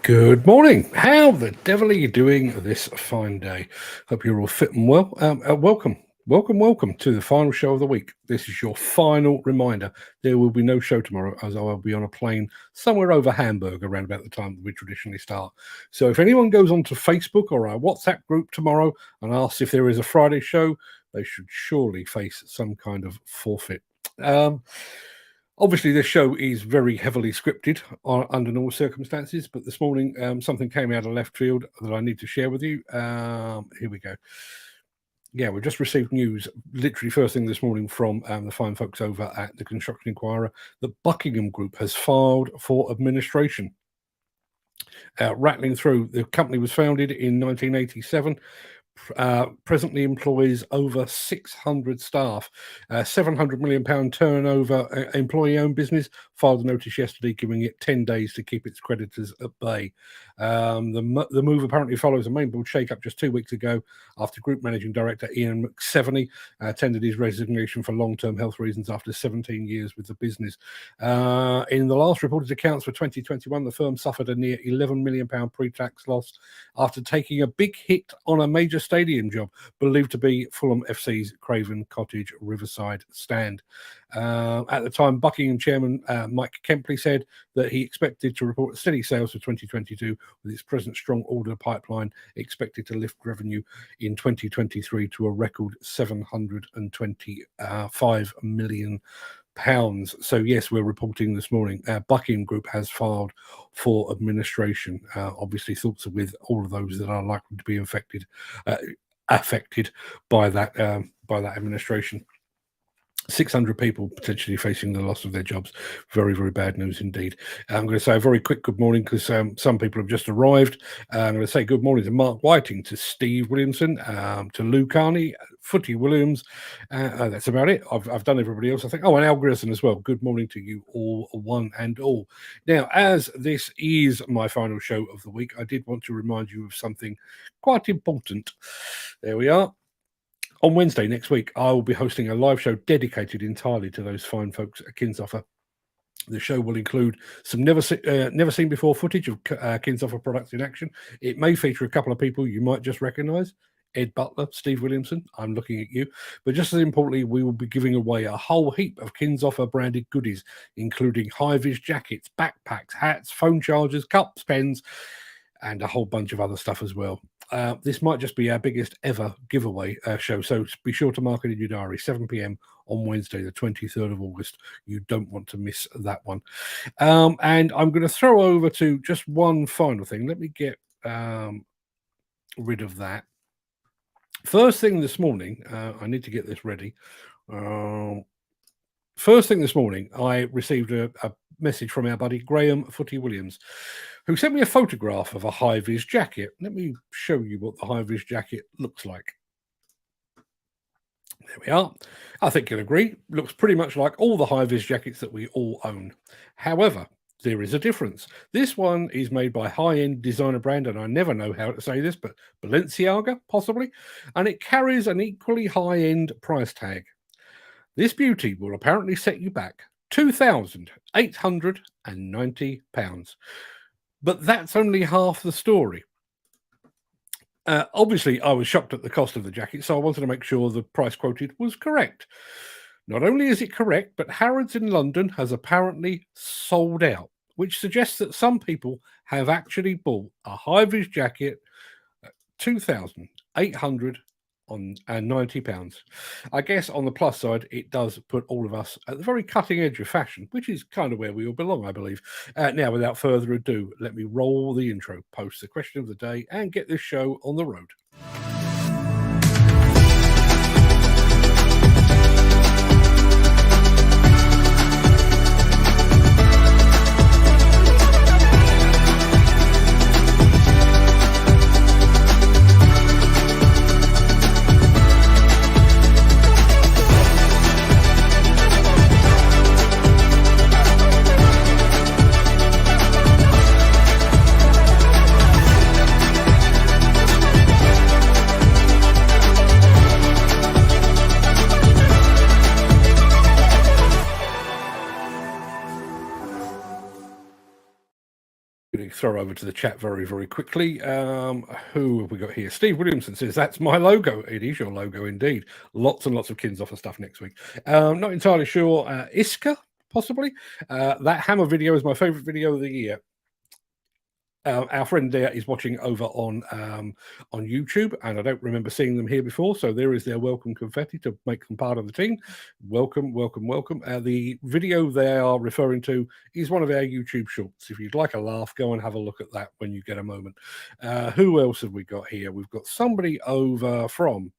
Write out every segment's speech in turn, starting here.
Good morning. How the devil are you doing this fine day? Hope you're all fit and well. Welcome to the final show of the week. This is your final reminder. There will be no show tomorrow, as I will be on a plane somewhere over Hamburg around about the time that we traditionally start. So if anyone goes onto Facebook or our WhatsApp group tomorrow and asks if there is a Friday show, they should surely face some kind of forfeit. Obviously, this show is very heavily scripted under normal circumstances, but this morning something came out of left field that I need to share with you. Here we go. Yeah, we just received news, literally first thing this morning, from the fine folks over at the Construction Inquirer, that Buckingham Group has filed for administration. Rattling through, the company was founded in 1987. Presently employs over 600 staff, £700 million turnover, employee-owned business. Filed a notice yesterday giving it 10 days to keep its creditors at bay. The move apparently follows a main board shake-up just 2 weeks ago after Group Managing Director Ian McSeveny tendered his resignation for long-term health reasons after 17 years with the business. In the last reported accounts for 2021, the firm suffered a near £11 million pre-tax loss after taking a big hit on a major stadium job believed to be Fulham FC's Craven Cottage Riverside stand. At the time, Buckingham chairman Mike Kempley said that he expected to report steady sales for 2022 with its present strong order pipeline expected to lift revenue in 2023 to a record £725 million. So yes, we're reporting this morning Buckingham Group has filed for administration. Obviously thoughts are with all of those that are likely to be affected by that administration. 600 people potentially facing the loss of their jobs. Very, very bad news indeed. I'm going to say a very quick good morning because some people have just arrived. I'm going to say good morning to Mark Whiting, to Steve Williamson, to Lou Carney, Footy Williams. That's about it. I've done everybody else, I think. Oh, and Al Grierson as well. Good morning to you all, one and all. Now, as this is my final show of the week, I did want to remind you of something quite important. There we are. On Wednesday next week, I will be hosting a live show dedicated entirely to those fine folks at Kinsoffer. The show will include some never seen before footage of Kinsoffer products in action. It may feature a couple of people you might just recognise. Ed Butler, Steve Williamson, I'm looking at you. But just as importantly, we will be giving away a whole heap of Kinsoffer branded goodies, including high-vis jackets, backpacks, hats, phone chargers, cups, pens, and a whole bunch of other stuff as well. This might just be our biggest ever giveaway show, so be sure to mark it in your diary, 7 p.m. on Wednesday, the 23rd of August. You don't want to miss that one. And I'm going to throw over to just one final thing. Let me get rid of that. First thing this morning, I need to get this ready. First thing this morning, I received a message from our buddy Graham Footy Williams, who sent me a photograph of a high-vis jacket. Let me show you what the high-vis jacket looks like. There we are. I think you'll agree. Looks pretty much like all the high-vis jackets that we all own. However, there is a difference. This one is made by high-end designer brand, and I never know how to say this, but Balenciaga, possibly, and it carries an equally high-end price tag. This beauty will apparently set you back £2,890. But that's only half the story. Obviously, I was shocked at the cost of the jacket, so I wanted to make sure the price quoted was correct. Not only is it correct, but Harrods in London has apparently sold out, which suggests that some people have actually bought a high-vis jacket at £2,890. I guess on the plus side, it does put all of us at the very cutting edge of fashion, which is kind of where we all belong, I believe. Now, without further ado, let me roll the intro, post the question of the day, and get this show on the road. throw over to the chat very, very quickly. Who have we got here? Steve Williamson says, that's my logo. It is your logo indeed. Lots and lots of Kins offer stuff next week. Not entirely sure. Iska, possibly. That hammer video is my favourite video of the year. Our friend there is watching over on YouTube, and I don't remember seeing them here before, so there is their welcome confetti to make them part of the team. Welcome, welcome, welcome. The video they are referring to is one of our YouTube shorts. If you'd like a laugh, go and have a look at that when you get a moment. Who else have we got here? We've got somebody over from...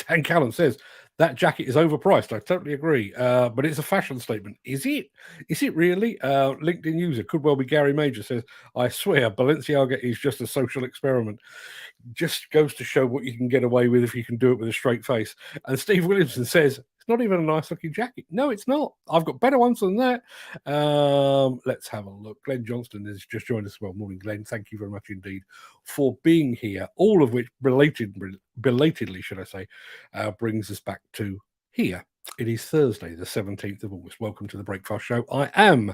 Dan Callan says, that jacket is overpriced. I totally agree. But it's a fashion statement. Is it? Is it really? LinkedIn user, could well be Gary Major, says, I swear Balenciaga is just a social experiment. Just goes to show what you can get away with if you can do it with a straight face. And Steve Williamson says, it's not even a nice looking jacket. No, it's not. I've got better ones than that. Let's have a look. Glenn Johnston has just joined us. Well, morning, Glenn. Thank you very much indeed for being here. All of which belatedly, should I say, brings us back to here. It is Thursday, the 17th of August. Welcome to the Breakfast Show. I am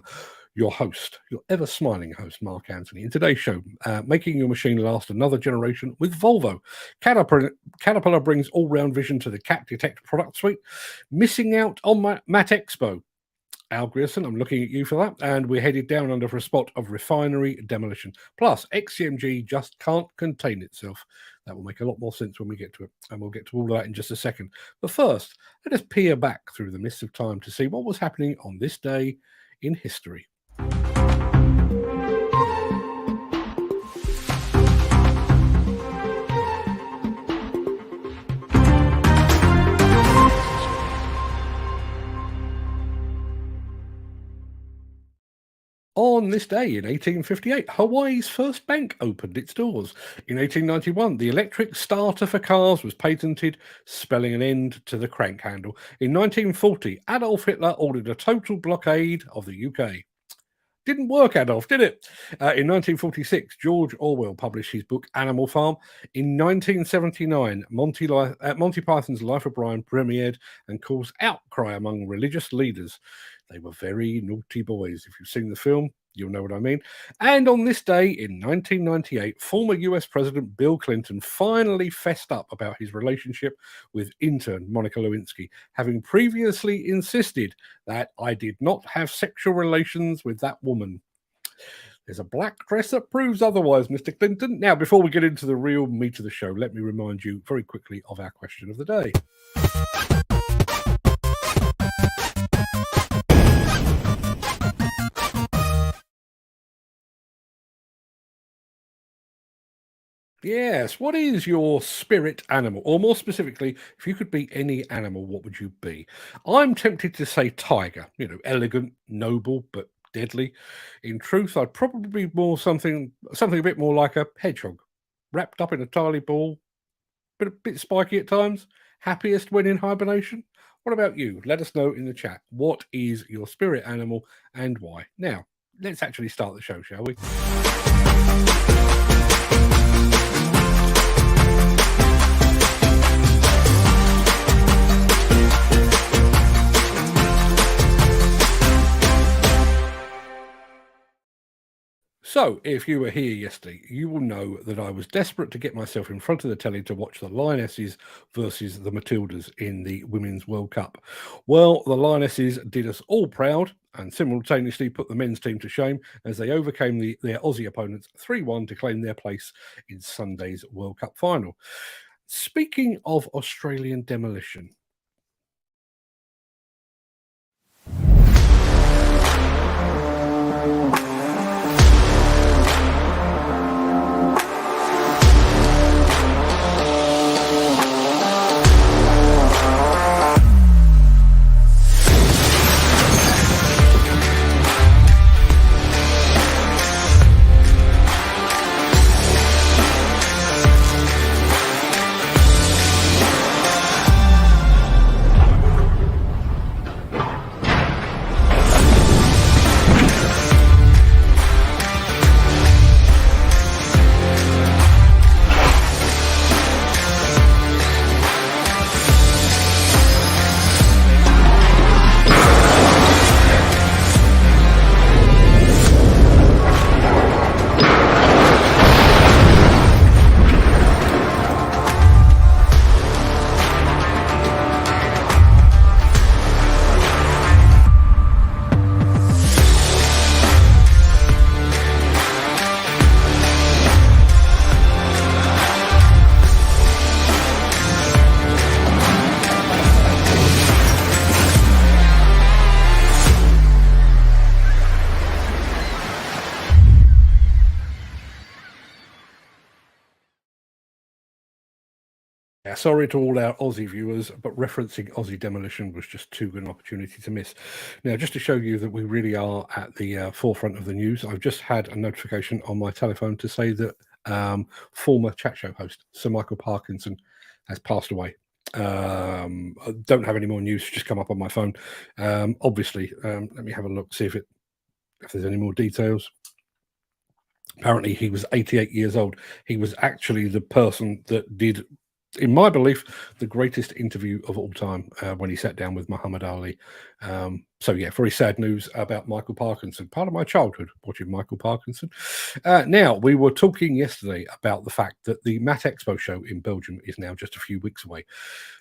your host, your ever smiling host, Mark Anthony. In today's show, making your machine last another generation with Volvo. Caterpillar brings all-round vision to the Cat Detect product suite. Missing out on Matexpo. Al Grierson, I'm looking at you for that. And we're headed down under for a spot of refinery demolition. Plus, XCMG just can't contain itself. That will make a lot more sense when we get to it. And we'll get to all of that in just a second. But first, let us peer back through the mists of time to see what was happening on this day in history. On this day in 1858, Hawaii's first bank opened its doors. In 1891, the electric starter for cars was patented, spelling an end to the crank handle. In 1940, Adolf Hitler ordered a total blockade of the UK. Didn't work, Adolf, did it? In 1946, George Orwell published his book Animal Farm. In 1979, Monty Python's Life of Brian premiered and caused outcry among religious leaders. They were very naughty boys. If you've seen the film, you'll know what I mean. And on this day in 1998, former US President Bill Clinton finally fessed up about his relationship with intern Monica Lewinsky, having previously insisted that I did not have sexual relations with that woman. There's a black dress that proves otherwise, Mr. Clinton. Now, before we get into the real meat of the show, let me remind you very quickly of our question of the day. Yes, what is your spirit animal? Or more specifically, if you could be any animal, what would you be? I'm tempted to say tiger, elegant, noble, but deadly. In truth, I'd probably be more something a bit more like a hedgehog, wrapped up in a tiny ball, but a bit spiky at times, happiest when in hibernation. What about you? Let us know in the chat. What is your spirit animal and why? Now, let's actually start the show, shall we? So, if you were here yesterday, you will know that I was desperate to get myself in front of the telly to watch the Lionesses versus the Matildas in the Women's World Cup. Well, the Lionesses did us all proud and simultaneously put the men's team to shame as they overcame their Aussie opponents 3-1 to claim their place in Sunday's World Cup final. Speaking of Australian demolition, Sorry to all our Aussie viewers, but referencing Aussie Demolition was just too good an opportunity to miss. Now, just to show you that we really are at the forefront of the news, I've just had a notification on my telephone to say that former chat show host Sir Michael Parkinson has passed away. I don't have any more news just come up on my phone. Obviously, let me have a look, see if there's any more details. Apparently, he was 88 years old. He was actually the person that did, in my belief, the greatest interview of all time when he sat down with Muhammad Ali. So yeah, very sad news about Michael Parkinson. Part of my childhood, watching Michael Parkinson. Now, we were talking yesterday about the fact that the Matexpo show in Belgium is now just a few weeks away.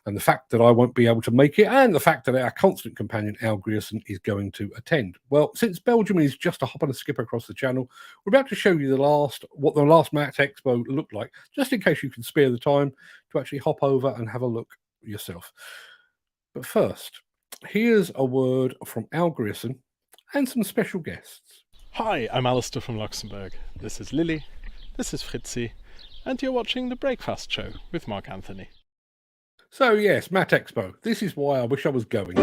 And the fact that I won't be able to make it, and the fact that our constant companion, Al Grierson, is going to attend. Well, since Belgium is just a hop and a skip across the channel, we're about to show you what the last Matexpo looked like, just in case you can spare the time to actually hop over and have a look yourself. But first, here's a word from Al Grierson and some special guests. Hi, I'm Alistair from Luxembourg. This is Lily, this is Fritzi, and you're watching The Breakfast Show with Mark Anthony. So yes, Matexpo. This is why I wish I was going.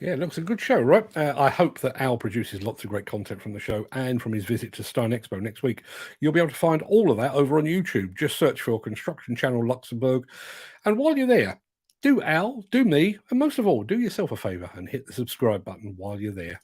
Yeah, it looks a good show, right? I hope that Al produces lots of great content from the show and from his visit to Stein Expo next week. You'll be able to find all of that over on YouTube. Just search for Construction Channel Luxembourg. And while you're there, do Al, do me, and most of all, do yourself a favour and hit the subscribe button while you're there.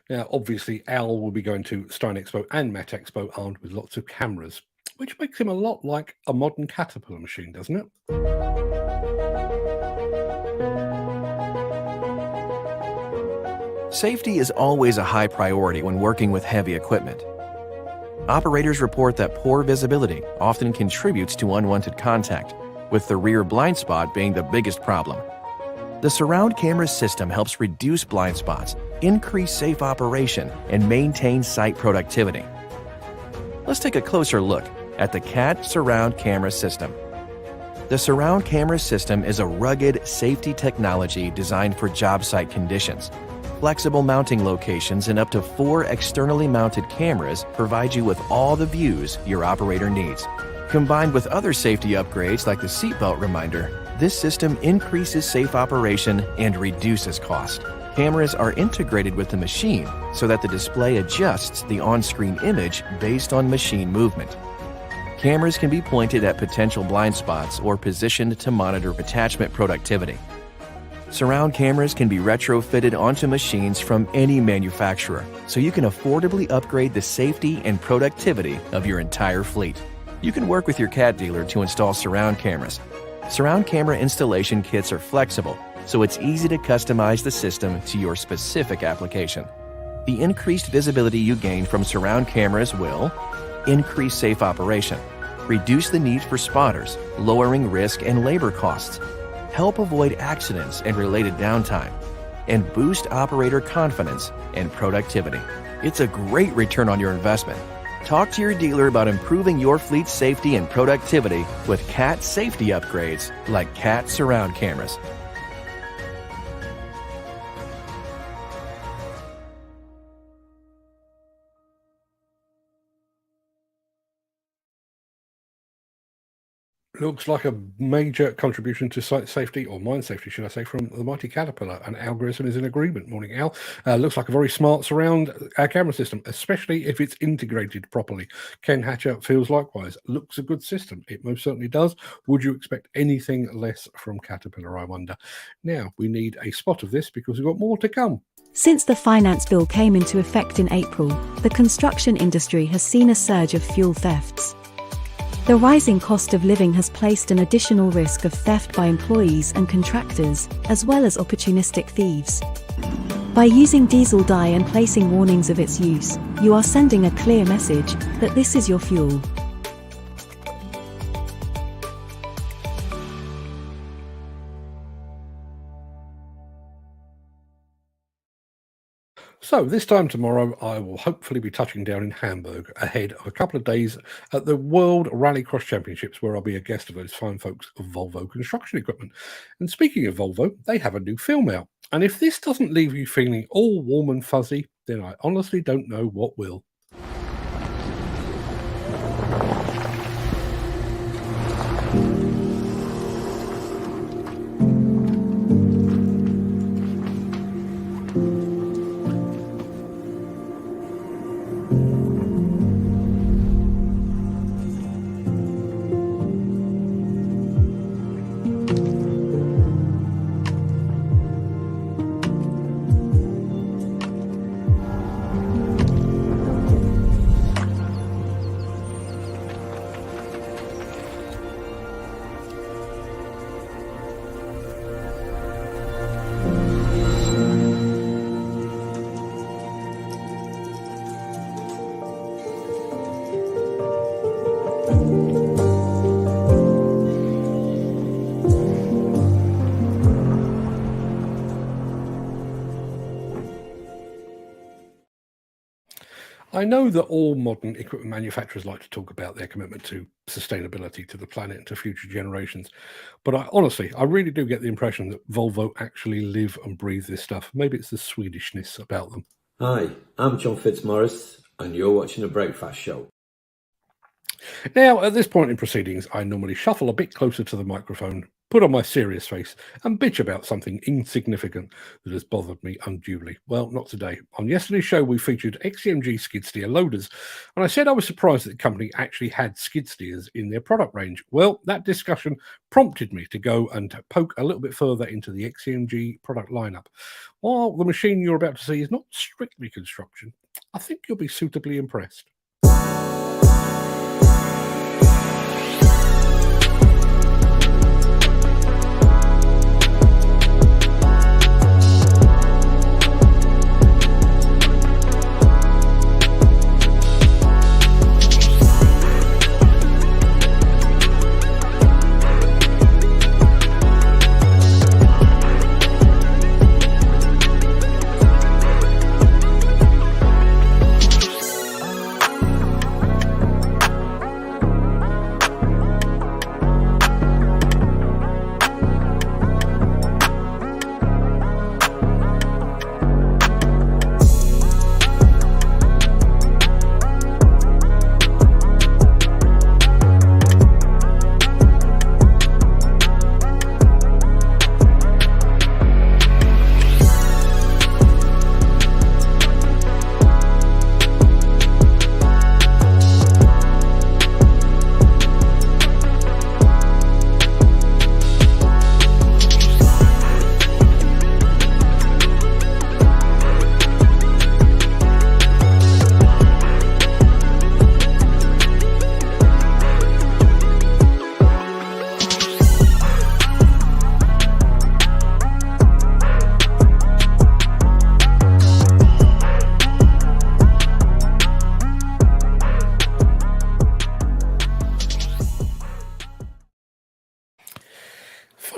Now, obviously, Al will be going to Stein Expo and Matexpo armed with lots of cameras, which makes him a lot like a modern Caterpillar machine, doesn't it? Safety is always a high priority when working with heavy equipment. Operators report that poor visibility often contributes to unwanted contact, with the rear blind spot being the biggest problem. The surround camera system helps reduce blind spots, increase safe operation, and maintain site productivity. Let's take a closer look at the CAT surround camera system. The surround camera system is a rugged safety technology designed for job site conditions. Flexible mounting locations and up to 4 externally mounted cameras provide you with all the views your operator needs. Combined with other safety upgrades like the seatbelt reminder, this system increases safe operation and reduces cost. Cameras are integrated with the machine so that the display adjusts the on-screen image based on machine movement. Cameras can be pointed at potential blind spots or positioned to monitor attachment productivity. Surround cameras can be retrofitted onto machines from any manufacturer, so you can affordably upgrade the safety and productivity of your entire fleet. You can work with your CAT dealer to install surround cameras. Surround camera installation kits are flexible, so it's easy to customize the system to your specific application. The increased visibility you gain from surround cameras will increase safe operation, reduce the need for spotters, lowering risk and labor costs, help avoid accidents and related downtime, and boost operator confidence and productivity. It's a great return on your investment. Talk to your dealer about improving your fleet's safety and productivity with CAT safety upgrades like CAT surround cameras. Looks like a major contribution to site safety, or mine safety, should I say, from the mighty Caterpillar. And Al Grierson is in agreement. Morning, Al. Looks like a very smart surround camera system, especially if it's integrated properly. Ken Hatcher feels likewise. Looks a good system. It most certainly does. Would you expect anything less from Caterpillar, I wonder? Now, we need a spot of this because we've got more to come. Since the finance bill came into effect in April, the construction industry has seen a surge of fuel thefts. The rising cost of living has placed an additional risk of theft by employees and contractors, as well as opportunistic thieves. By using diesel dye and placing warnings of its use, you are sending a clear message that this is your fuel. So this time tomorrow, I will hopefully be touching down in Hamburg ahead of a couple of days at the World Rallycross Championships, where I'll be a guest of those fine folks of Volvo Construction Equipment. And speaking of Volvo, they have a new film out. And if this doesn't leave you feeling all warm and fuzzy, then I honestly don't know what will. I know that all modern equipment manufacturers like to talk about their commitment to sustainability, to the planet, and to future generations. But I really do get the impression that Volvo actually live and breathe this stuff. Maybe it's the Swedishness about them. Hi, I'm John Fitzmaurice, and you're watching The Breakfast Show. Now, at this point in proceedings, I normally shuffle a bit closer to the microphone, put on my serious face, and bitch about something insignificant that has bothered me unduly. Well, not today. On yesterday's show, we featured XCMG skid steer loaders, and I said I was surprised that the company actually had skid steers in their product range. Well, that discussion prompted me to go and poke a little bit further into the XCMG product lineup. While the machine you're about to see is not strictly construction, I think you'll be suitably impressed.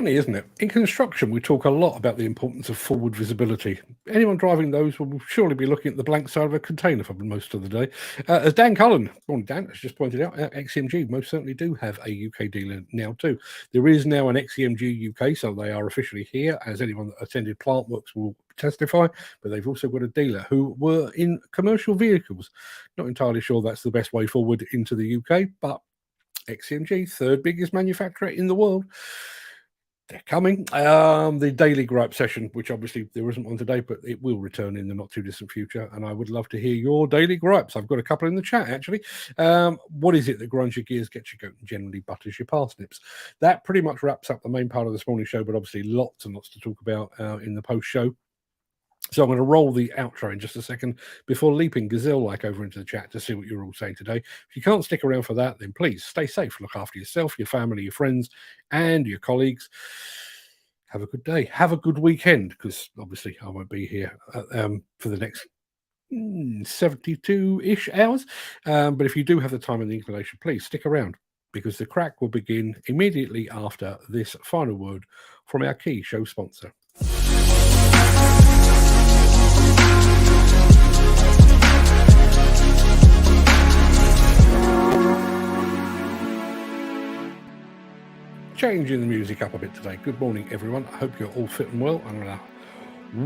funny, isn't it? In construction, we talk a lot about the importance of forward visibility. Anyone driving those will surely be looking at the blank side of a container for most of the day. As Dan Cullen, Dan has just pointed out, XCMG most certainly do have a UK dealer now too. There is now an XCMG UK, so they are officially here, as anyone that attended Plant Works will testify, but they've also got a dealer who were in commercial vehicles. Not entirely sure that's the best way forward into the UK, but XCMG, third biggest manufacturer in the world. They're coming. The daily gripe session, which obviously there isn't one today, but it will return in the not too distant future. And I would love to hear your daily gripes. I've got a couple in the chat, actually. What is it that grinds your gears, gets your goat, and generally butters your parsnips? That pretty much wraps up the main part of this morning's show, but obviously lots and lots to talk about in the post show. So I'm going to roll the outro in just a second before leaping gazelle-like over into the chat to see what you're all saying today. If you can't stick around for that, then please stay safe. Look after yourself, your family, your friends, and your colleagues. Have a good day. Have a good weekend, because obviously I won't be here for the next 72-ish hours. But if you do have the time and the inclination, please stick around, because the crack will begin immediately after this final word from our key show sponsor. Changing the music up a bit today. Good morning, everyone. I hope you're all fit and well. I'm going to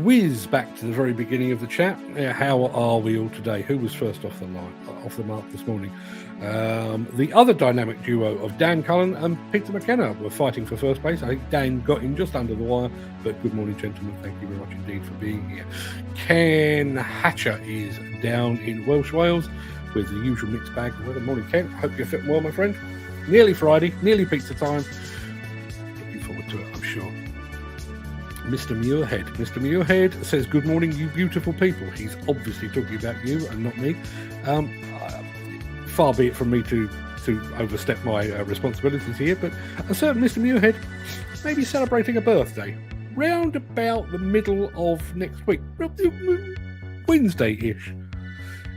whiz back to the very beginning of the chat. How are we all today? Who was first off the mark this morning? The other dynamic duo of Dan Cullen and Peter McKenna were fighting for first place. I think Dan got in just under the wire, but good morning, gentlemen. Thank you very much indeed for being here. Ken Hatcher is down in Welsh Wales with the usual mixed bag of weather. Morning, Ken. Hope you're fit and well, my friend. Nearly Friday, nearly pizza time. Forward to it, I'm sure. Mr. Muirhead says, good morning, you beautiful people. He's obviously talking about you and not me. Far be it from me to overstep my responsibilities here, but a certain Mr. Muirhead may be celebrating a birthday round about the middle of next week, Wednesday-ish.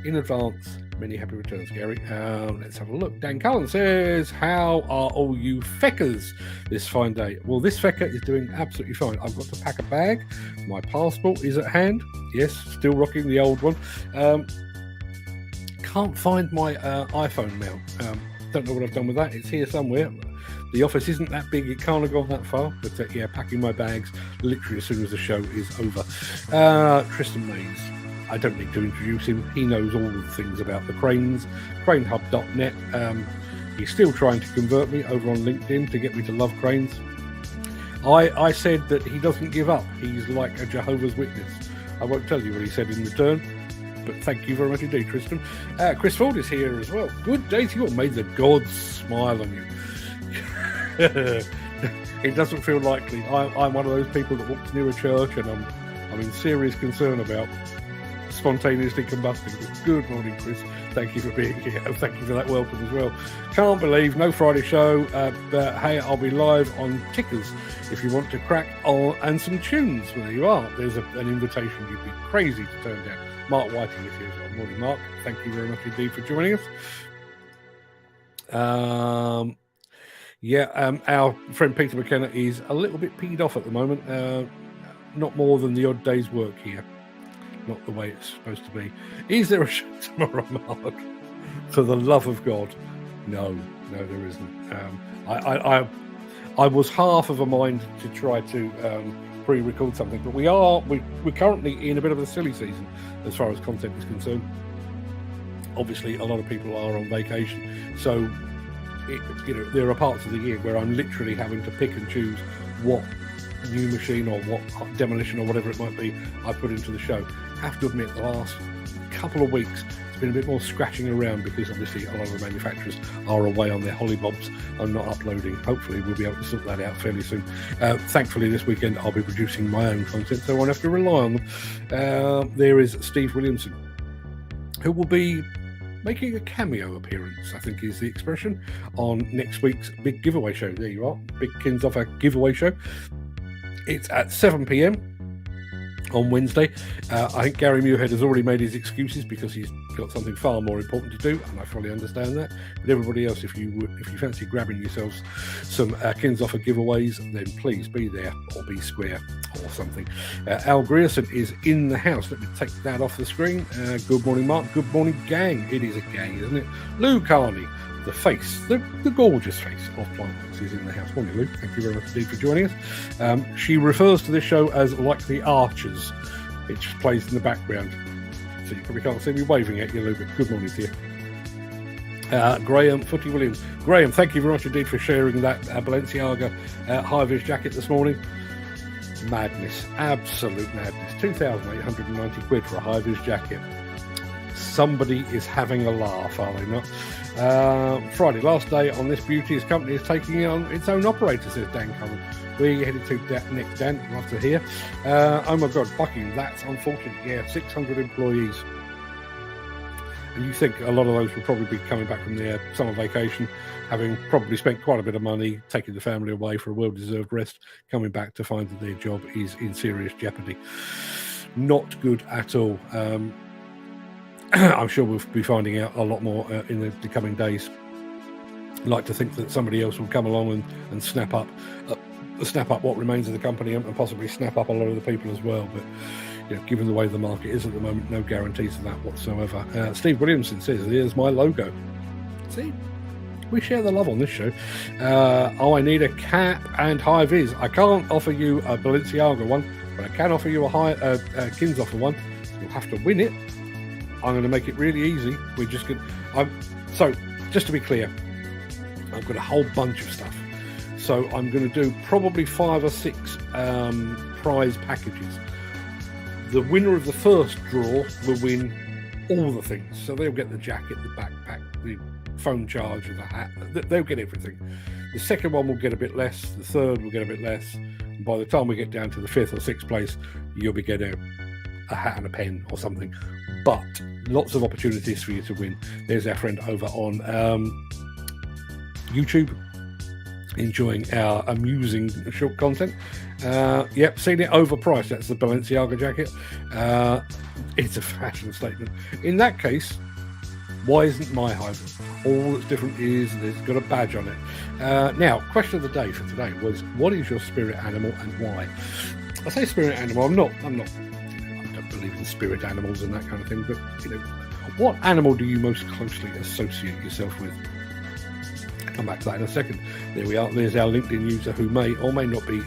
In advance, many happy returns, Gary. Let's have a look. Dan Cullen says, how are all you feckers this fine day? Well, this fecker is doing absolutely fine. I've got to pack a bag. My passport is at hand. Yes, still rocking the old one. Can't find my iPhone now. Don't know what I've done with that. It's here somewhere. The office isn't that big. It can't have gone that far. But yeah, packing my bags literally as soon as the show is over. Tristan Mays. I don't need to introduce him. He knows all the things about the cranes, cranehub.net. He's still trying to convert me over on LinkedIn to get me to love cranes. I said that he doesn't give up. He's like a Jehovah's Witness. I won't tell you what he said in return, but thank you very much indeed, Tristan. Chris Ford is here as well. Good day to you all. May the gods smile on you. It doesn't feel likely. I'm one of those people that walks near a church and I'm in serious concern about spontaneously combusting. But good morning, Chris. Thank you for being here. Thank you for that welcome as well. Can't believe no Friday show, but hey, I'll be live on Tickers if you want to crack on and some tunes. Well, there you are. There's an invitation you'd be crazy to turn down. Mark Whiting is here as well. Morning, Mark. Thank you very much indeed for joining us. Our friend Peter McKenna is a little bit peed off at the moment. Not more than the odd day's work here. Not the way it's supposed to be. Is there a show tomorrow, Mark? For the love of God. No, there isn't. I was half of a mind to try to pre-record something, but we're currently in a bit of a silly season as far as content is concerned. Obviously, a lot of people are on vacation, so there are parts of the year where I'm literally having to pick and choose what new machine or what demolition or whatever it might be I put into the show. Have to admit, the last couple of weeks it's been a bit more scratching around because obviously a lot of the manufacturers are away on their hollybobs and not uploading. Hopefully we'll be able to sort that out fairly soon. Thankfully this weekend I'll be producing my own content, so I won't have to rely on them. There is Steve Williamson, who will be making a cameo appearance, I think is the expression, on next week's big giveaway show. There you are, Big Kins Offer giveaway show. It's at 7 p.m. on Wednesday. I think Gary Muirhead has already made his excuses because he's got something far more important to do, and I fully understand that. But everybody else, if you fancy grabbing yourselves some Kinsoffer giveaways, then please be there or be square or something. Al Grierson is in the house. Let me take that off the screen. Good morning, Mark. Good morning, gang. It is a gang, isn't it? Lou Carney, the face, the gorgeous face of Plantworks, is in the house. Morning, Lou. Thank you very much indeed for joining us. She refers to this show as like the Archers. It just plays in the background. So you probably can't see me waving at you, Lou, but good morning to you. Graham Footy Williams. Graham, thank you very much indeed for sharing that Balenciaga high-vis jacket this morning. Madness, absolute madness. 2,890 quid for a high-vis jacket. Somebody is having a laugh, are they not? Friday, last day on this beauty. His company is taking on its own operator, says Dan Cullen. We're headed to Nick Dan, love to hear. Oh my God, Bucky, that's unfortunate. Yeah, 600 employees. And you think a lot of those will probably be coming back from their summer vacation, having probably spent quite a bit of money, taking the family away for a well-deserved rest, coming back to find that their job is in serious jeopardy. Not good at all. I'm sure we'll be finding out a lot more in the coming days. I'd like to think that somebody else will come along and snap up what remains of the company and possibly snap up a lot of the people as well. But you know, given the way the market is at the moment, no guarantees of that whatsoever. Steve Williamson says, "Here's my logo." See, we share the love on this show. I need a cap and high vis. I can't offer you a Balenciaga one, but I can offer you a Kinsoffer one. You'll have to win it. I'm going to make it really easy. We're just going. So, just to be clear, I've got a whole bunch of stuff. So I'm going to do probably 5 or 6 prize packages. The winner of the first draw will win all the things. So they'll get the jacket, the backpack, the phone charger, the hat. They'll get everything. The second one will get a bit less. The third will get a bit less. And by the time we get down to the 5th or 6th place, you'll be getting a hat and a pen or something. But lots of opportunities for you to win. There's our friend over on YouTube, enjoying our amusing short content. Yep, seen it overpriced. That's the Balenciaga jacket. It's a fashion statement. In that case, why isn't my high-vis? All that's different is there's got a badge on it. Now, question of the day for today was, what is your spirit animal and why? I say spirit animal. I'm not. I don't believe in spirit animals and that kind of thing. But what animal do you most closely associate yourself with? Come back to that in a second. There we are. There's our LinkedIn user who may or may not be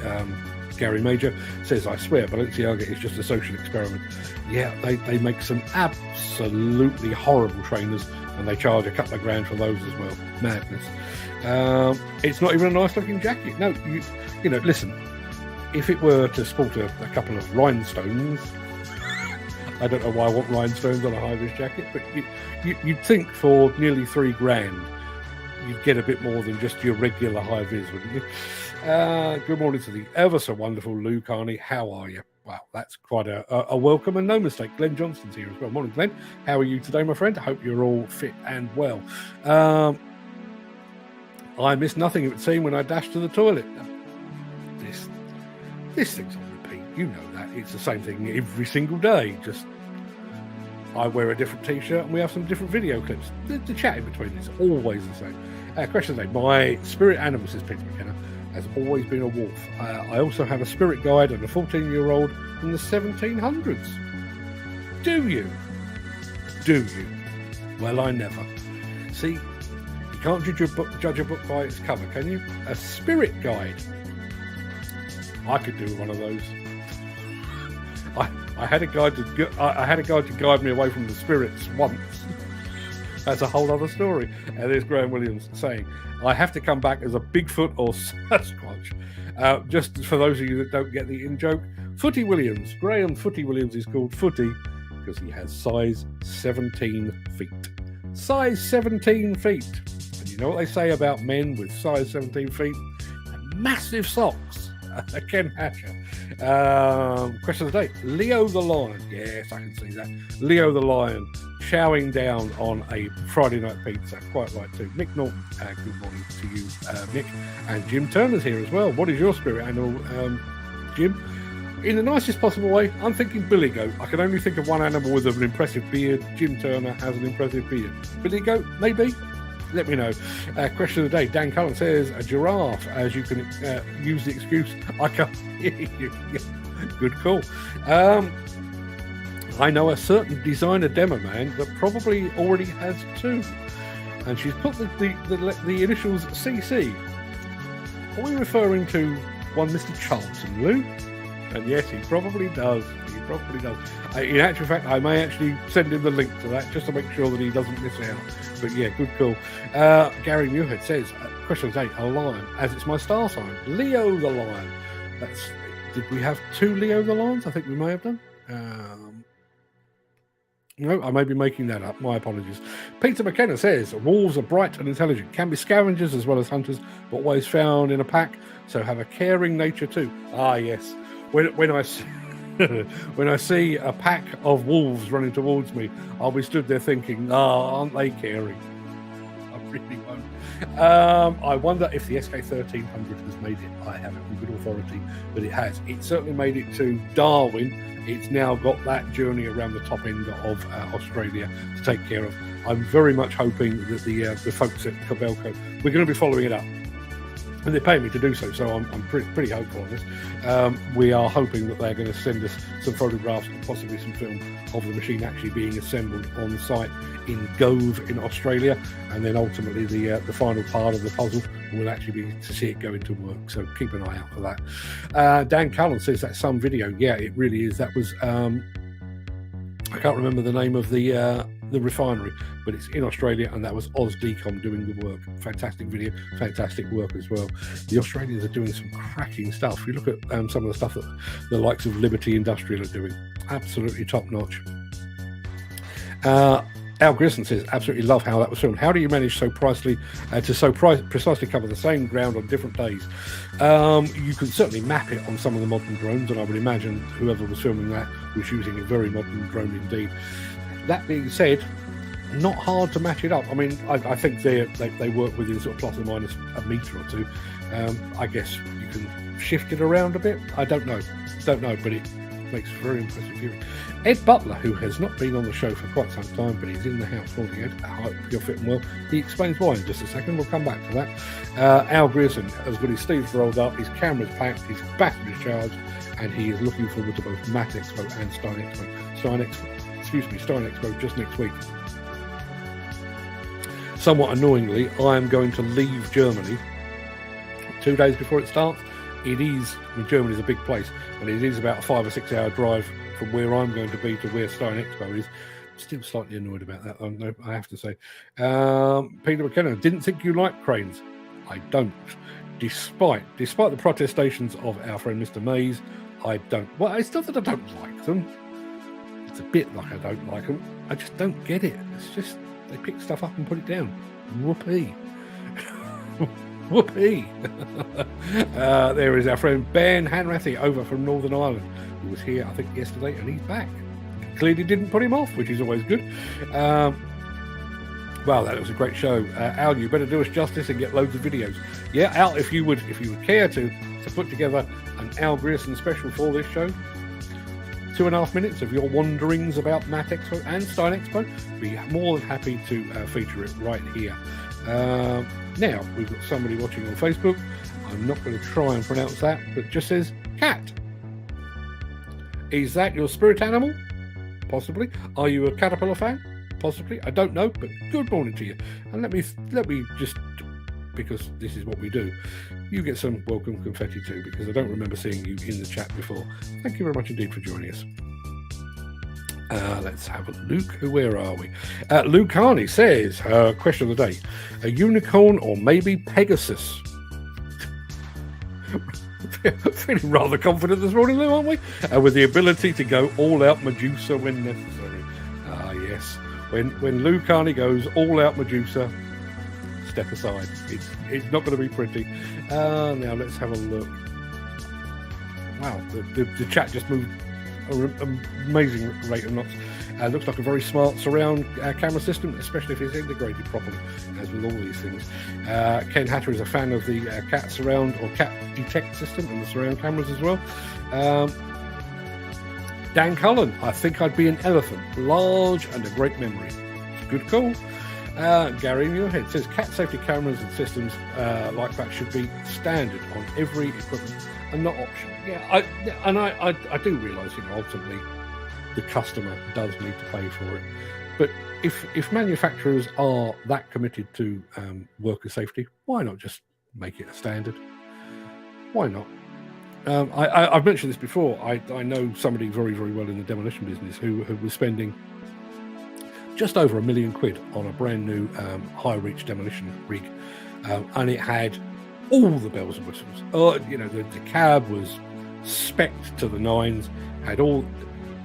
Gary Major. Says, I swear Balenciaga is just a social experiment. Yeah, they make some absolutely horrible trainers, and they charge a couple of grand for those as well. Madness. It's not even a nice looking jacket. No, you know, listen, if it were to sport a couple of rhinestones, I don't know why I want rhinestones on a high-vis jacket, but you'd think for nearly 3 grand you'd get a bit more than just your regular high vis, wouldn't you? Good morning to the ever so wonderful Lou Carney. How are you? Wow, that's quite a welcome and no mistake. Glenn Johnston's here as well. Morning, Glenn. How are you today, my friend? I hope you're all fit and well. I missed nothing, it would seem, when I dashed to the toilet. This thing's on repeat. You know that. It's the same thing every single day. Just I wear a different t-shirt and we have some different video clips. The chat in between is always the same. Question today. My spirit animal, says Peter McKenna, has always been a wolf. I also have a spirit guide and a 14-year-old from the 1700s. Do you? Well, I never. See, you can't judge a book by its cover, can you? A spirit guide. I could do one of those. I had a guide to guide me away from the spirits once. That's a whole other story. And there's Graham Williams saying, I have to come back as a Bigfoot or Sasquatch. Just for those of you that don't get the in-joke, Footy Williams. Graham Footy Williams is called Footy because he has size 17 feet. Size 17 feet. And you know what they say about men with size 17 feet? Massive socks. Ken Hatcher. Question of the day. Leo the Lion. Yes, I can see that. Leo the Lion chowing down on a Friday night pizza. Quite right too. Nick Norton. Good morning to you, Nick. And Jim Turner's here as well. What is your spirit animal, Jim? in the nicest possible way, I'm thinking Billy Goat. I can only think of one animal with an impressive beard. Jim Turner has an impressive beard. Billy Goat, maybe? Let me know. Question of the day. Dan Cullen says, a giraffe, as you can use the excuse, I can't hear you. Good call. I know a certain designer demo man that probably already has two. And she's put the initials CC. Are we referring to one Mr. Charlton, Lou? And yes, he probably does. He probably does. In actual fact, I may actually send him the link to that just to make sure that he doesn't miss out. But yeah, good call. Gary Muirhead says, question 8, a lion, as it's my star sign. Leo the lion. Did we have 2 Leo the lions? I think we may have done. No, I may be making that up. My apologies. Peter McKenna says, wolves are bright and intelligent, can be scavengers as well as hunters, but always found in a pack, so have a caring nature too. Ah, yes. When I see a pack of wolves running towards me, I'll be stood there thinking, aren't they caring? I really won't. I wonder if the SK1300 has made it. I haven't on good authority, but it has. It certainly made it to Darwin. It's now got that journey around the top end of Australia to take care of. I'm very much hoping that the folks at Cabelco, we're going to be following it up. And they pay me to do so, so I'm pretty hopeful on this. We are hoping that they're going to send us some photographs and possibly some film of the machine actually being assembled on site in Gove in Australia, and then ultimately the final part of the puzzle will actually be to see it go into work. So keep an eye out for that. Dan Cullen says that's some video. Yeah, it really is. That was I can't remember the name of the refinery, but it's in Australia, and that was OzDecom doing the work. Fantastic video, fantastic work as well. The Australians are doing some cracking stuff. You look at some of the stuff that the likes of Liberty Industrial are doing, absolutely top notch. Al Grisson says, absolutely love how that was filmed. How do you manage so precisely cover the same ground on different days? You can certainly map it on some of the modern drones, and I would imagine whoever was filming that was using a very modern drone indeed. That being said, not hard to match it up. I mean, I think they work within sort of plus or minus a metre or two. I guess you can shift it around a bit. I don't know, but it makes very impressive viewing. Ed Butler, who has not been on the show for quite some time, but he's in the house. Morning, Ed. I hope you're fitting well. He explains why in just a second. We'll come back to that. Al Grierson has got his sleeves rolled up, his camera's packed, his battery's charged, and he is looking forward to both Matexpo and Steinexpo. Steinexpo just next week. Somewhat annoyingly, I am going to leave Germany 2 days before it starts. Germany is a big place, and it is about a 5 or 6 hour drive from where I'm going to be to where Steinexpo is. Still slightly annoyed about that, I have to say. Peter McKenna, didn't think you liked cranes. I don't. Despite the protestations of our friend Mr. Mays, I don't. Well, it's not that I don't like them. It's a bit like I don't like them. I just don't get it. It's just they pick stuff up and put it down. Whoopee. Whoopee. There is our friend Ben Hanrathy over from Northern Ireland, who was here, I think, yesterday, and he's back. Clearly didn't put him off, which is always good. Well, that was a great show. Al, you better do us justice and get loads of videos. Yeah, Al, if you would care to put together an Al Grierson special for this show, 2.5 minutes of your wanderings about Matexpo and Steinexpo, be more than happy to feature it right here. Now, we've got somebody watching on Facebook. I'm not going to try and pronounce that, but it just says cat. Is that your spirit animal? Possibly. Are you a caterpillar fan? Possibly. I don't know, but good morning to you. And let me just, because this is what we do, you get some welcome confetti too, because I don't remember seeing you in the chat before. Thank you very much indeed for joining us. Let's have a look. Where are we? Luke Carney says, question of the day, a unicorn or maybe Pegasus? Feeling rather confident this morning, though, aren't we? With the ability to go all-out Medusa when necessary. Ah, yes. When Luke Carney goes all-out Medusa, step aside. It's not going to be pretty. Now, let's have a look. Wow, the chat just moved an amazing rate of knots. Looks like a very smart surround camera system, especially if it's integrated properly, as with all these things. Ken Hatter is a fan of the cat surround or cat detect system and the surround cameras as well. Dan Cullen, I think I'd be an elephant. Large and a great memory. It's a good call. Gary Muirhead says cat safety cameras and systems like that should be standard on every equipment and not optional. Yeah, I do realise, ultimately the customer does need to pay for it. But if manufacturers are that committed to worker safety, why not just make it a standard? Why not? I've mentioned this before. I know somebody very, very well in the demolition business who was spending just over £1 million on a brand new high reach demolition rig, and it had all the bells and whistles. The cab was spec'd to the nines, had all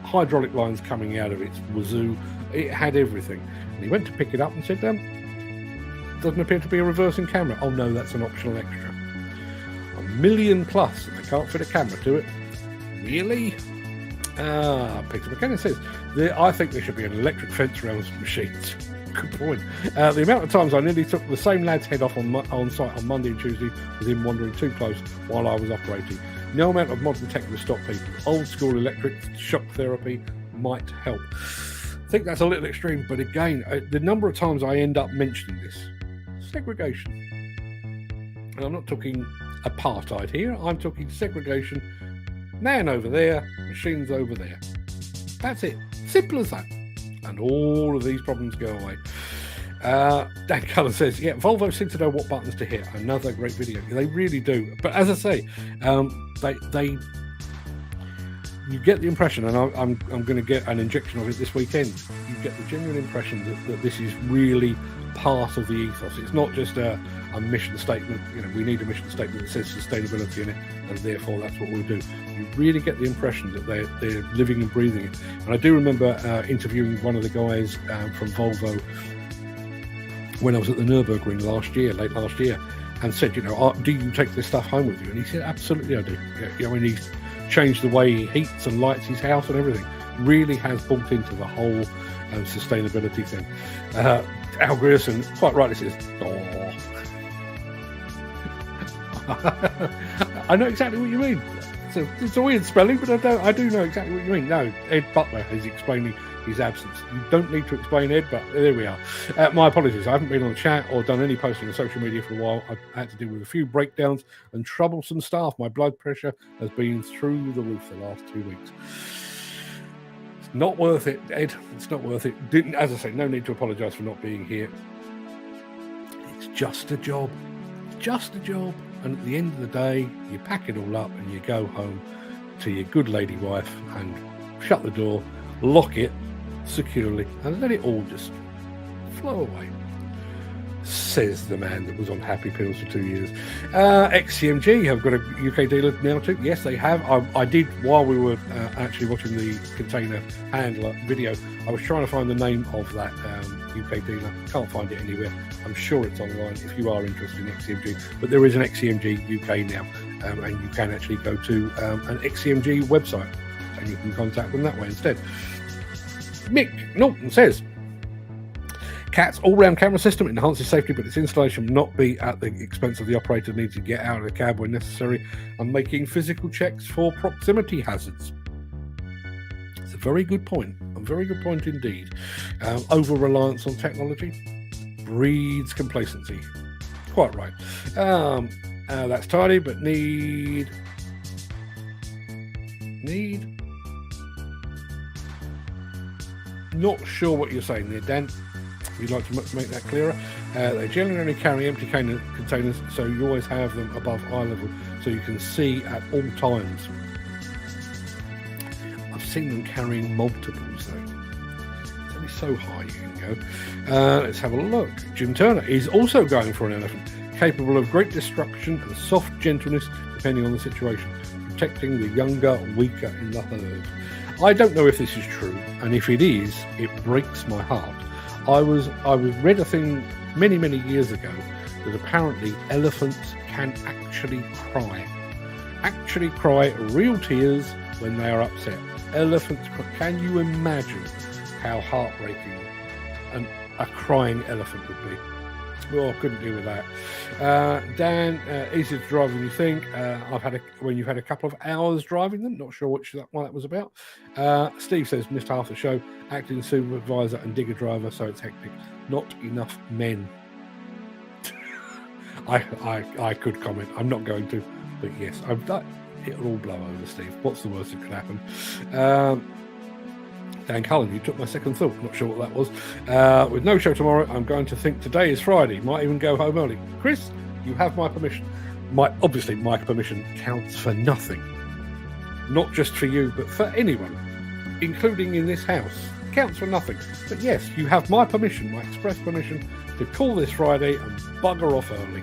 hydraulic lines coming out of its wazoo. It had everything. And he went to pick it up and said, doesn't appear to be a reversing camera. Oh no, that's an optional extra. $1 million plus, and they can't fit a camera to it. Really? Peter McKenna says, I think there should be an electric fence around some machines. Good point. The amount of times I nearly took the same lad's head off on site on Monday and Tuesday with him wandering too close while I was operating. No amount of modern tech will stop people. Old school electric shock therapy might help. I think that's a little extreme, but again, the number of times I end up mentioning this, segregation. And I'm not talking apartheid here, I'm talking segregation. Man over there, machines over there. That's it. Simple as that. And all of these problems go away. Dan Cullen says, yeah, Volvo seem to know what buttons to hit. Another great video. They really do. But as I say, you get the impression, and I'm going to get an injection of it this weekend. You get the genuine impression that this is really part of the ethos. It's not just a mission statement. We need a mission statement that says sustainability in it, and therefore that's what we'll do. You really get the impression that they're living and breathing it. And I do remember interviewing one of the guys from Volvo when I was at the Nürburgring late last year, and said, do you take this stuff home with you? And he said, absolutely I do. And he's changed the way he heats and lights his house and everything. Really has bought into the whole sustainability thing. Al Grierson quite rightly says, I know exactly what you mean. It's a weird spelling, but I do know exactly what you mean. No, Ed Butler is explaining his absence. You don't need to explain Ed, but there we are. My apologies. I haven't been on the chat or done any posting on social media for a while. I've had to deal with a few breakdowns and troublesome staff. My blood pressure has been through the roof the last 2 weeks. It's not worth it, Ed. It's not worth it. As I say, no need to apologise for not being here. It's just a job. Just a job. And at the end of the day, you pack it all up and you go home to your good lady wife and shut the door, lock it securely, and let it all just flow away. Says the man that was on happy pills for 2 years. XCMG have got a UK dealer now too. Yes, they have. I did, while we were actually watching the container handler video, I was trying to find the name of that UK dealer. Can't find it anywhere. I'm sure it's online if you are interested in XCMG. But there is an XCMG UK now, and you can actually go to an XCMG website and you can contact them that way instead. Mick Norton says, CAT's all-round camera system enhances safety, but its installation will not be at the expense of the operator needing to get out of the cab when necessary and making physical checks for proximity hazards. It's a very good point. A very good point indeed. Over-reliance on technology breeds complacency. Quite right. That's tidy, but need. Not sure what you're saying there, Dan. You'd like to make that clearer. They generally only carry empty containers, so you always have them above eye level, so you can see at all times. I've seen them carrying multiples, though. It's only so high you can go. Let's have a look. Jim Turner is also going for an elephant, capable of great destruction and soft gentleness, depending on the situation, protecting the younger, weaker in the herd. I don't know if this is true, and if it is, it breaks my heart. I read a thing many years ago that apparently elephants can actually cry real tears when they are upset. Elephants cry. Can you imagine how heartbreaking a crying elephant would be? Oh, couldn't deal with that. Dan, easier to drive than you think. When you've had a couple of hours driving them. Not sure what that was about. Steve says missed half the show. Acting supervisor and digger driver, so it's hectic. Not enough men. I could comment. I'm not going to, but yes, it'll all blow over, Steve. What's the worst that could happen? Dan Cullen, you took my second thought. Not sure what that was. With no show tomorrow, I'm going to think today is Friday. Might even go home early. Chris, you have my permission. Obviously, my permission counts for nothing. Not just for you, but for anyone, including in this house. Counts for nothing. But yes, you have my permission, my express permission, to call this Friday and bugger off early.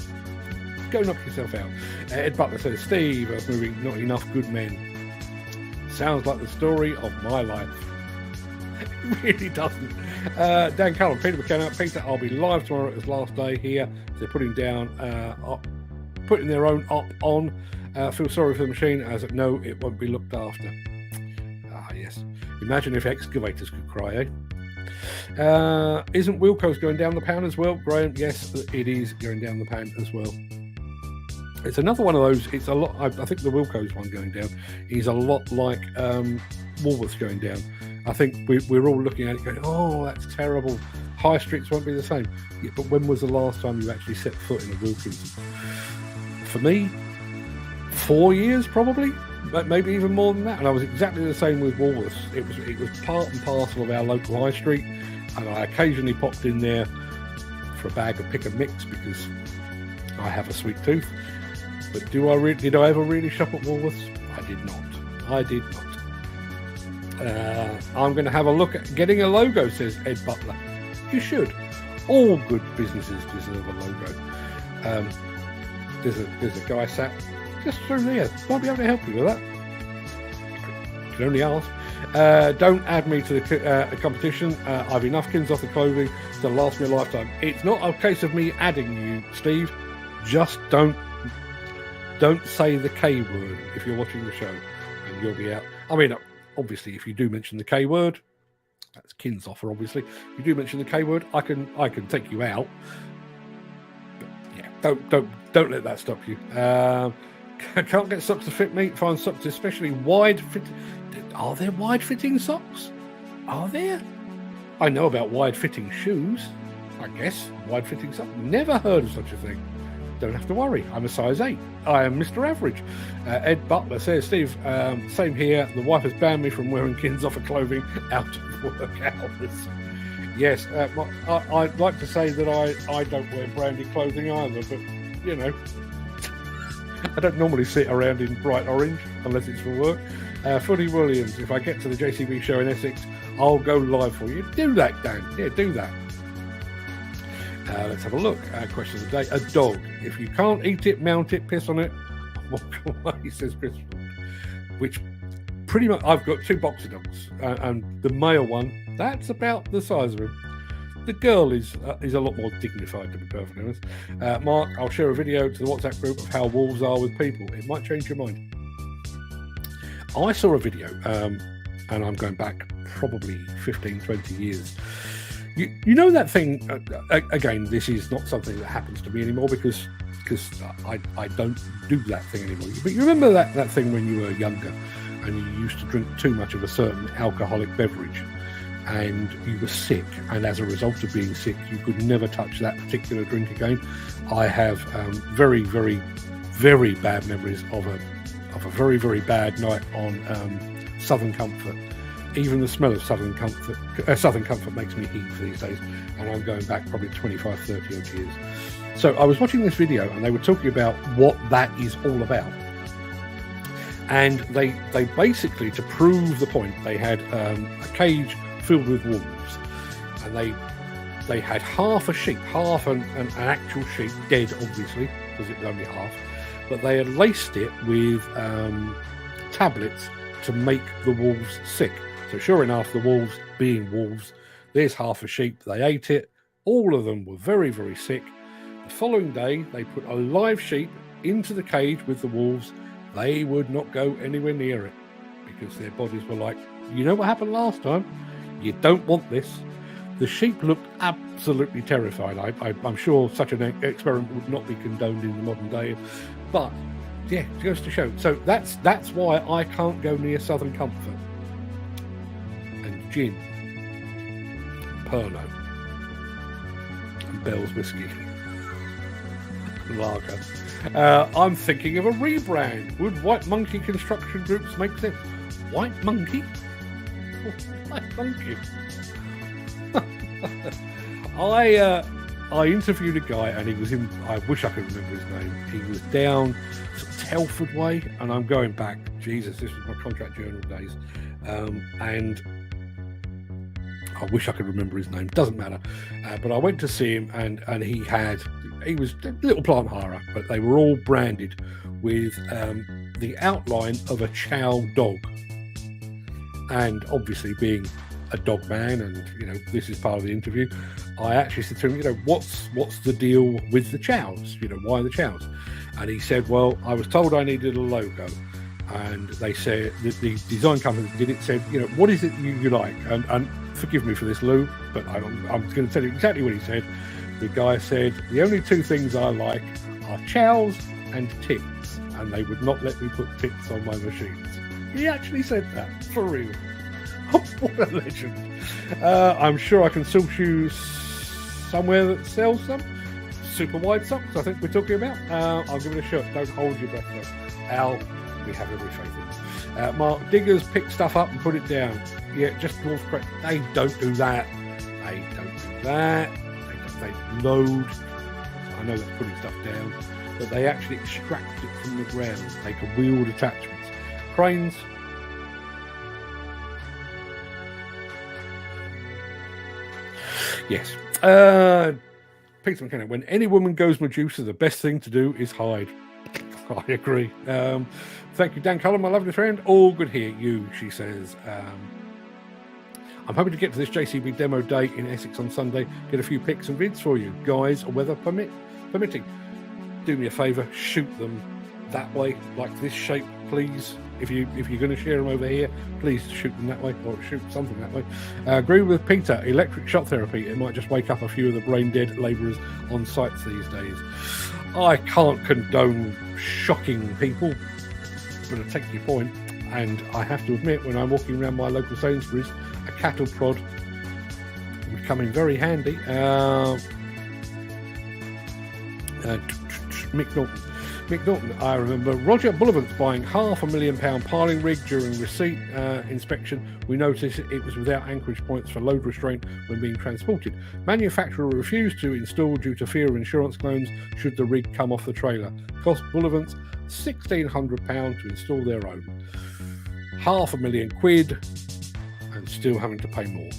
Go knock yourself out. Ed Butler says, Steve, moving not enough good men. Sounds like the story of my life. It really doesn't. Dan Cullen, Peter McKenna. Peter, I'll be live tomorrow at his last day here. They're putting their own op on. Feel sorry for the machine, as no, it won't be looked after. Ah, yes. Imagine if excavators could cry, eh? Isn't Wilco's going down the pan as well? Graham, yes, it is going down the pan as well. It's another one of those. It's a lot. I think the Wilco's one going down is a lot like Woolworths going down. I think we're all looking at it going, oh, that's terrible. High streets won't be the same. Yeah, but when was the last time you actually set foot in a Wilkins? For me, 4 years probably, but maybe even more than that. And I was exactly the same with Woolworths. It was part and parcel of our local high street, and I occasionally popped in there for a bag of pick and mix because I have a sweet tooth. But did I ever really shop at Woolworths? I did not. I'm going to have a look at getting a logo, says Ed Butler. You should. All good businesses deserve a logo. There's a guy sat just through there. Might be able to help you with that. You can only ask. Don't add me to the competition. I've enough kins off the clothing to last me a lifetime. It's not a case of me adding you, Steve. Just don't say the K word if you're watching the show, and you'll be out. I mean, obviously, if you do mention the K word, that's Kin's offer. Obviously, if you do mention the K word, I can take you out. But yeah, don't let that stop you. Can't get socks to fit me. Find socks especially wide fit. Are there wide fitting socks? Are there? I know about wide fitting shoes. I guess wide fitting socks. Never heard of such a thing. Don't have to worry. I'm a size 8. I am Mr. Average. Ed Butler says, Steve, same here. The wife has banned me from wearing Kins offer clothing out of work hours. Yes, I'd like to say that I don't wear branded clothing either, but, you know, I don't normally sit around in bright orange unless it's for work. Footy Williams, if I get to the JCB show in Essex, I'll go live for you. Do that, Dan. Yeah, do that. Let's have a look. Question of the day. A dog. If you can't eat it, mount it, piss on it, walk away, says Chris. Which pretty much, I've got 2 boxer dogs. And the male one, that's about the size of him. The girl is a lot more dignified, to be perfectly honest. Mark, I'll share a video to the WhatsApp group of how wolves are with people. It might change your mind. I saw a video, and I'm going back probably 15, 20 years. You know that thing, again, this is not something that happens to me anymore because I don't do that thing anymore. But you remember that thing when you were younger and you used to drink too much of a certain alcoholic beverage and you were sick, and as a result of being sick, you could never touch that particular drink again. I have very, very, very bad memories of a very, very bad night on Southern Comfort. Even the smell of Southern Comfort makes me heave these days, and I'm going back probably 25, 30 odd years. So I was watching this video, and they were talking about what that is all about. And they basically, to prove the point, they had a cage filled with wolves, and they had half a sheep, half an actual sheep, dead obviously, because it was only half, but they had laced it with tablets to make the wolves sick. So sure enough, the wolves being wolves, there's half a sheep, they ate it, all of them were very, very sick. The following day, they put a live sheep into the cage with the wolves. They would not go anywhere near it because their bodies were like, you know what happened last time? You don't want this. The sheep looked absolutely terrified. I'm sure such an experiment would not be condoned in the modern day, but yeah, it goes to show. So that's why I can't go near Southern Comfort and gin, Pernod, and Bell's whiskey, lager. I'm thinking of a rebrand. Would White Monkey Construction Groups make sense? White Monkey? White Monkey. I interviewed a guy, and he was in. I wish I could remember his name. He was down sort of Telford way, and I'm going back. Jesus, this was my contract journal days, and I wish I could remember his name. Doesn't matter. But I went to see him, and he was a little plant hirer, but they were all branded with the outline of a chow dog. And obviously, being a dog man, and this is part of the interview, I actually said to him, what's the deal with the chows? Why the chows? And he said, well, I was told I needed a logo, and they said that the design company that did it said, what is it you like? And forgive me for this, Lou, but I'm going to tell you exactly what he said. The guy said, the only two things I like are chows and tits, and they would not let me put tits on my machines. He actually said that, for real. What a legend. I'm sure I can source you somewhere that sells some super wide socks, I think we're talking about. I'll give it a shot. Don't hold your breath, though. Al, we have every faith in. Mark, diggers pick stuff up and put it down. Yeah, just North Craic. They don't do that. They load. I know that's putting stuff down, but they actually extract it from the ground. They can wheeled attachments. Cranes. Yes. Peter McKenna, when any woman goes Medusa, the best thing to do is hide. I agree. Thank you, Dan Cullen, my lovely friend. All good here, you, she says. I'm hoping to get to this JCB demo day in Essex on Sunday. Get a few pics and vids for you guys, weather permitting. Do me a favour, shoot them that way, like this shape, please. If you're going to share them over here, please shoot them that way, or shoot something that way. Agree with Peter. Electric shock therapy. It might just wake up a few of the brain dead labourers on sites these days. I can't condone shocking people, but I take your point, and I have to admit, when I'm walking around my local Sainsbury's, a cattle prod would come in very handy. Mick Norton, I remember Roger Bullivant buying £500,000 piling rig during receipt inspection. We noticed it was without anchorage points for load restraint when being transported. Manufacturer refused to install due to fear of insurance claims should the rig come off the trailer. Cost Bullivant £1,600 to install their own. £500,000 and still having to pay more.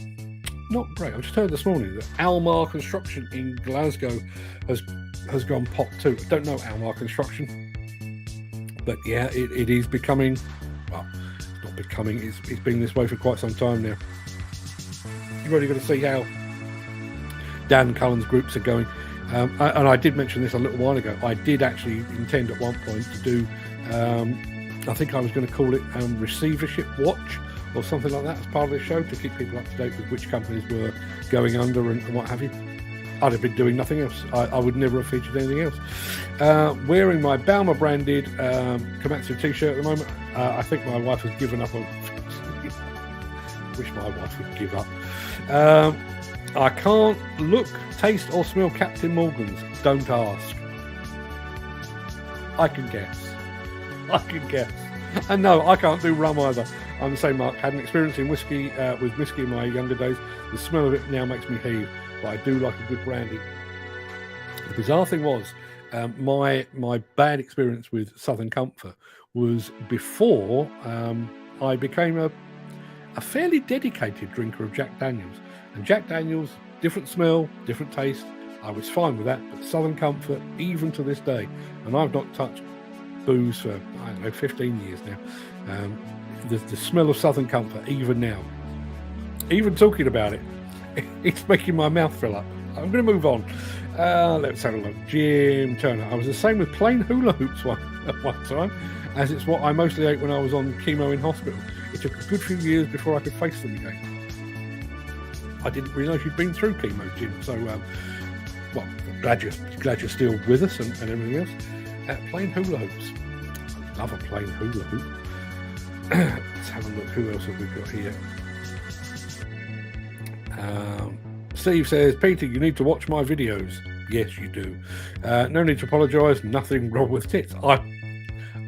Not great. I just heard this morning that Almar Construction in Glasgow has gone pop too. I don't know Almar Construction, but yeah, it is becoming, well, it's not becoming, it's been this way for quite some time now. You've already got to see how Dan Cullen's groups are going. And I did mention this a little while ago. I did actually intend at one point to do, I think I was going to call it receivership watch or something like that as part of the show, to keep people up to date with which companies were going under and what have you. I'd have been doing nothing else. I would never have featured anything else. Wearing my Balmer branded Komatsu t-shirt at the moment. I think my wife has given up on... Wish my wife would give up. I can't look, taste or smell Captain Morgan's. Don't ask. I can guess. And no, I can't do rum either. I'm the same, Mark. Had an experience in whiskey with whiskey in my younger days. The smell of it now makes me heave. But I do like a good brandy. The bizarre thing was, my bad experience with Southern Comfort was before I became a fairly dedicated drinker of Jack Daniels. And Jack Daniels, different smell, different taste. I was fine with that, but Southern Comfort, even to this day, and I've not touched booze for, 15 years now. The smell of Southern Comfort, even now, even talking about it, it's making my mouth fill up. I'm going to move on. Let's have a look. Jim Turner. I was the same with plain hula hoops at one time, as it's what I mostly ate when I was on chemo in hospital. It took a good few years before I could face them again. I didn't realise you'd been through chemo, Jim. So, well, glad you're still with us and everything else. Playing hula hoops. Love a plain hula hoop. Let's have a look. Who else have we got here? Steve says, Peter, you need to watch my videos. Yes, you do. No need to apologise. Nothing wrong with tits.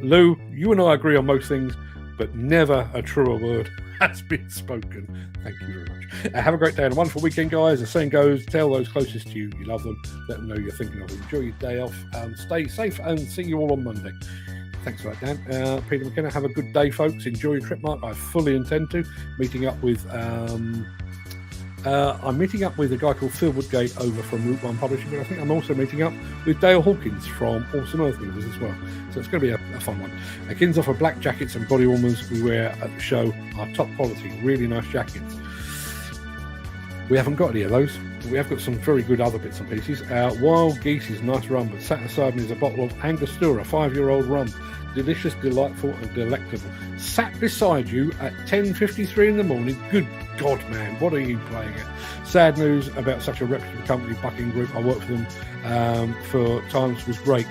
Lou, you and I agree on most things, but never a truer word has been spoken. Thank you very much. Have a great day and a wonderful weekend, guys. The saying goes, tell those closest to you you love them. Let them know you're thinking of them. Enjoy your day off. Stay safe and see you all on Monday. Thanks for that, Dan. Peter McKenna, have a good day, folks. Enjoy your trip, Mark. I fully intend to. Meeting up with... I'm meeting up with a guy called Phil Woodgate over from Route 1 Publishing, but I think I'm also meeting up with Dale Hawkins from Awesome Earth Movers as well. So it's going to be a fun one. Akins offer black jackets and body warmers we wear at the show are top quality, really nice jackets. We haven't got any of those. We have got some very good other bits and pieces. Wild Geese is nice rum, but sat aside me is a bottle of Angostura, 5-year-old rum. Delicious, delightful and delectable. Sat beside you at 10:53 in the morning. Good God, man, what are you playing at? Sad news about such a reputable company, Bucking Group. I worked for them for times, was great.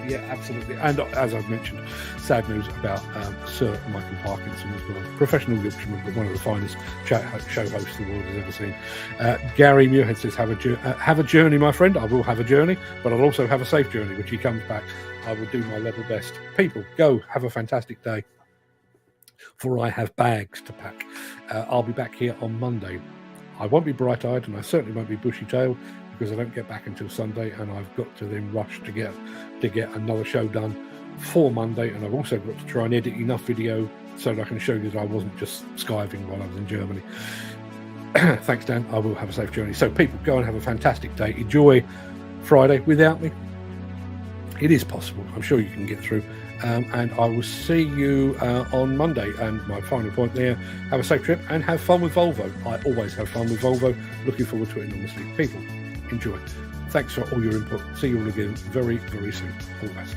Yeah, absolutely. And as I've mentioned, sad news about Sir Michael Parkinson as well. Professional Yorkshireman, but one of the finest show hosts the world has ever seen. Gary Muirhead says, have a journey, my friend. I will have a journey, but I'll also have a safe journey. When he comes back, I will do my level best. People, go have a fantastic day, for I have bags to pack. I'll be back here on Monday. I won't be bright-eyed, and I certainly won't be bushy-tailed, because I don't get back until Sunday, and I've got to then rush to get another show done for Monday, and I've also got to try and edit enough video so that I can show you that I wasn't just skiving while I was in Germany. Thanks, Dan. I will have a safe journey. So people, go and have a fantastic day. Enjoy Friday without me. It is possible. I'm sure you can get through. And I will see you on Monday. And my final point there, have a safe trip and have fun with Volvo. I always have fun with Volvo. Looking forward to it enormously. People, enjoy. Thanks for all your input. See you all again very, very soon. All the best.